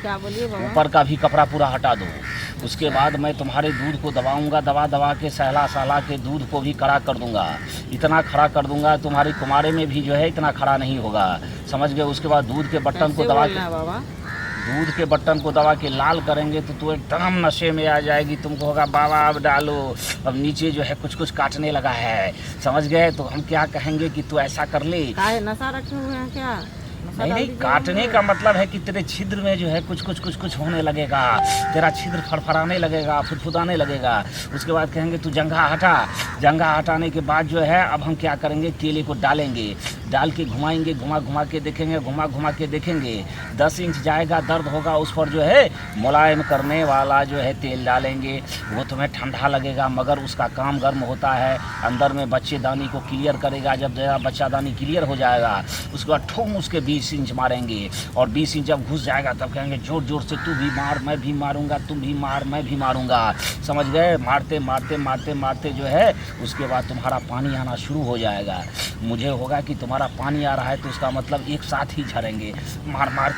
क्या बोलिए बाबा? ऊपर का भी कपड़ा पूरा हटा दो। उसके बाद मैं तुम्हारे दूध को दबाऊंगा, दबा दबा के सहला सहला के दूध को भी कड़ा कर दूंगा। इतना खड़ा कर दूंगा तुम्हारी कुमारे में भी जो है इतना खड़ा नहीं होगा, समझ गए। उसके बाद दूध के बटन को दबा के बाबा, दूध के बटन को दबा के लाल करेंगे तो तू एकदम नशे में आ जाएगी। तुमको होगा बाबा अब डालो, अब नीचे जो है कुछ कुछ काटने लगा है, समझ गए। तो हम क्या कहेंगे कि तू ऐसा कर ले। काहे नशा रखे हुए हैं क्या? नहीं, काटने का मतलब है कि तेरे छिद्र में जो है कुछ होने लगेगा। तेरा छिद्र फड़फड़ाने लगेगा, फुदफुदाने लगेगा। उसके बाद कहेंगे तू जंघा हटा। जंघा हटाने के बाद जो है अब हम क्या करेंगे, केले को डालेंगे, डाल के घुमाएंगे, घुमा के देखेंगे, घुमा के देखेंगे। 10 इंच जाएगा, दर्द होगा, उस पर जो है मुलायम करने वाला जो है तेल डालेंगे। वो तुम्हें ठंडा लगेगा मगर उसका काम गर्म होता है। अंदर में बच्चेदानी को क्लियर करेगा। जब जरा बच्चादानी क्लियर हो जाएगा उसके बाद ठोम उसके 20 इंच मारेंगे। और 20 इंच जब घुस जाएगा तब कहेंगे जोर जोर से तू भी मार, मैं भी मारूंगा, तुम भी मार, मैं भी मारूंगा, समझ गए। मारते मारते मारते मारते जो है उसके बाद तुम्हारा पानी आना शुरू हो जाएगा। मुझे होगा कि तुम्हारा पानी आ रहा है तो उसका मतलब एक साथ ही झरेंगे। मार मार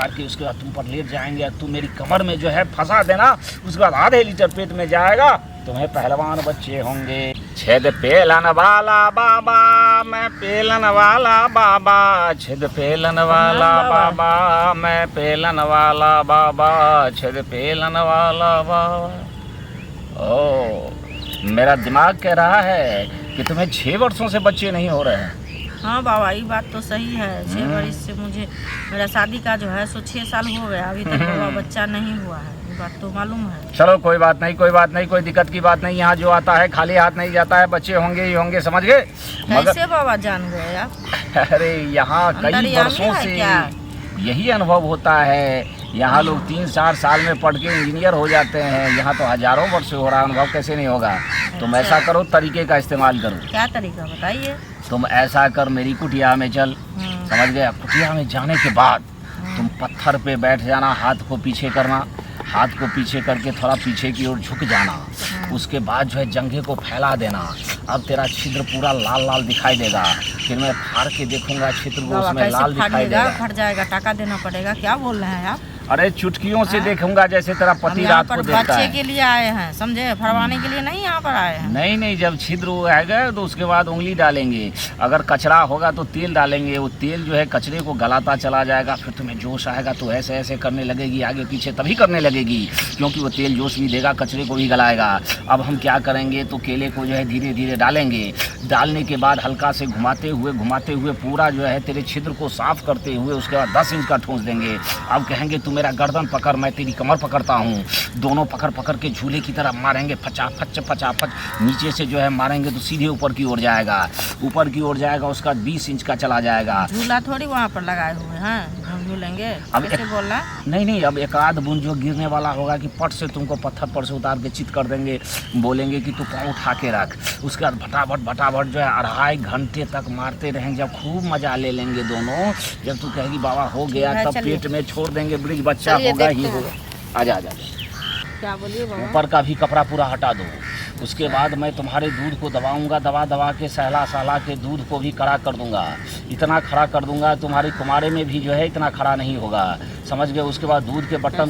के उसके बाद तुम पर लेट जाएंगे। तुम मेरी कमर में जो है फंसा देना। उसके बाद आधे लीटर पेट में जाएगा, तुम्हें पहलवान बच्चे होंगे। छेद पेलन वाला बाबा, मैं पेलन वाला बाबा, छेद पेलन वाला बाबा, मैं पेलन वाला बाबा, छेद पेलन वाला बाबा। ओ, मेरा दिमाग कह रहा है कि तुम्हें 6 वर्षों से बच्चे नहीं हो रहे हैं। हाँ बाबा, ये बात तो सही है। 6 वर्ष से मुझे, मेरा शादी का जो है 6 साल हो गया, अभी तक बाबा बच्चा नहीं हुआ है। ये बात तो मालूम है। चलो कोई बात नहीं, कोई दिक्कत की बात नहीं। यहाँ जो आता है खाली हाथ नहीं जाता है, बच्चे होंगे ही होंगे, समझ गए। कैसे बाबा जान गए आप? अरे यहाँ कई वर्षों से यही अनुभव होता है। यहाँ लोग 3-4 साल में पढ़ के इंजीनियर हो जाते हैं। यहाँ तो हजारों वर्ष से हो रहा, अनुभव कैसे नहीं होगा। तुम ऐसा करो, तरीके का इस्तेमाल करो। क्या तरीका बताइए? तुम ऐसा कर, मेरी कुटिया में चल, समझ गया। कुटिया में जाने के बाद तुम पत्थर पे बैठ जाना, हाथ को पीछे करना, हाथ को पीछे करके थोड़ा पीछे की ओर झुक जाना। उसके बाद जो है जंघे को फैला देना। अब तेरा छिद्र पूरा लाल लाल दिखाई देगा। फिर मैं फाड़ के देखूंगा छिद्र को, उसमें लाल दिखाई देगा। फट जाएगा, टाका देना पड़ेगा। क्या बोल रहे हैं आप? अरे चुटकियों से देखूंगा, जैसे तेरा पति रात को देखता बच्चे है। के लिए आए हैं, समझे, फरवाने के लिए नहीं यहाँ पर आए हैं। नहीं, जब छिद्र आएगा तो उसके बाद उंगली डालेंगे। अगर कचरा होगा तो तेल डालेंगे। वो तेल जो है कचरे को गलाता चला जाएगा। फिर तुम्हें जोश आएगा तो ऐसे ऐसे करने लगेगी, आगे पीछे तभी करने लगेगी क्योंकि वो तेल जोश भी देगा, कचरे को भी गलाएगा। अब हम क्या करेंगे तो केले को जो है धीरे धीरे डालेंगे। डालने के बाद हल्का से घुमाते हुए पूरा जो है तेरे छिद्र को साफ करते हुए उसके बाद 10 इंच का ठूंस देंगे। अब कहेंगे तू मेरा गर्दन पकड़, मैं तेरी कमर पकड़ता हूँ। दोनों पकड़ के झूले की तरह मारेंगे, फचाफच। नीचे से जो है मारेंगे तो सीधे ऊपर की ओर जाएगा, उसका 20 इंच का चला जाएगा। झूला थोड़ी वहाँ पर लगाए हुए हैं, हम झूलेंगे। अब कैसे बोलना? नहीं, अब एक आध बूंद जो गिरने वाला होगा कि पट से तुमको पत्थर पर से उतार के चित कर देंगे। बोलेंगे कि तू पाँव उठा के रख। उसके बाद फटाफट जो है 2.5 घंटे तक मारते रहेंगे। जब खूब मजा ले लेंगे दोनों, जब तू कहेगी बाबा हो गया, तब पेट में छोड़ देंगे। ब्रिज बच्चा होगा ही होगा। आजा। क्या बोलिए बाबा? ऊपर का भी कपड़ा पूरा हटा दो। उसके बाद मैं तुम्हारे दूध को दबाऊंगा, दबा के सहला के दूध को भी कड़ा कर दूंगा। इतना खड़ा कर दूंगा तुम्हारी कुमारे में भी जो है इतना खड़ा नहीं होगा, समझ गए। उसके बाद दूध के बटन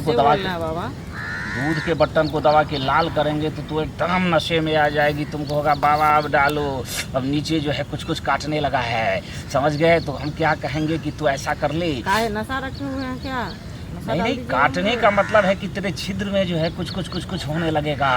को दबा के लाल करेंगे तो तू एकदम नशे में आ जाएगी। तुमको होगा बाबा अब डालो, अब नीचे जो है कुछ काटने लगा है, समझ गए। तो हम क्या कहेंगे कि तू ऐसा कर ले। काहे नशा रखे हुए हैं क्या? नहीं, काटने का मतलब है कि तेरे छिद्र में जो है कुछ होने लगेगा।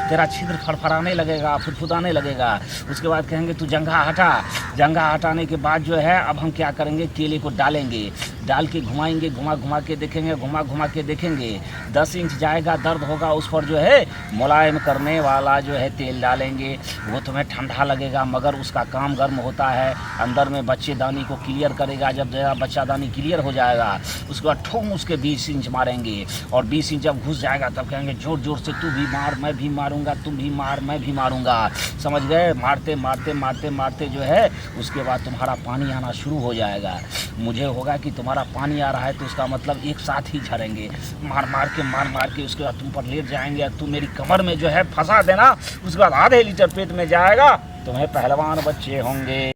तेरा छिद्र फड़फड़ाने लगेगा, फुदफुदाने लगेगा। उसके बाद कहेंगे तू जंघा हटा। जंघा हटाने के बाद जो है अब हम क्या करेंगे, केले को डालेंगे, डाल के घुमाएंगे, घुमा के देखेंगे, घुमा के देखेंगे। 10 इंच जाएगा, दर्द होगा, उस पर जो है मुलायम करने वाला जो है तेल डालेंगे। वो तुम्हें ठंडा लगेगा मगर उसका काम गर्म होता है। अंदर में बच्चेदानी को क्लियर करेगा। जब जरा बच्चादानी क्लियर हो जाएगा उसके बाद ठोम उसके 20 इंच मारेंगे। और 20 इंच जब घुस जाएगा तब कहेंगे जोर जोर से तू भी मार, मैं भी मारूंगा, तुम भी मार, मैं भी मारूंगा, समझ गए। मारते जो है उसके बाद तुम्हारा पानी आना शुरू हो जाएगा। मुझे होगा कि तुम्हारा पानी आ रहा है तो उसका मतलब एक साथ ही झरेंगे। मार के उसके बाद तुम पर लेट जाएंगे। तुम मेरी कमर में जो है फंसा देना। उसके बाद आधे लीटर पेट में जाएगा, तुम्हें पहलवान बच्चे होंगे।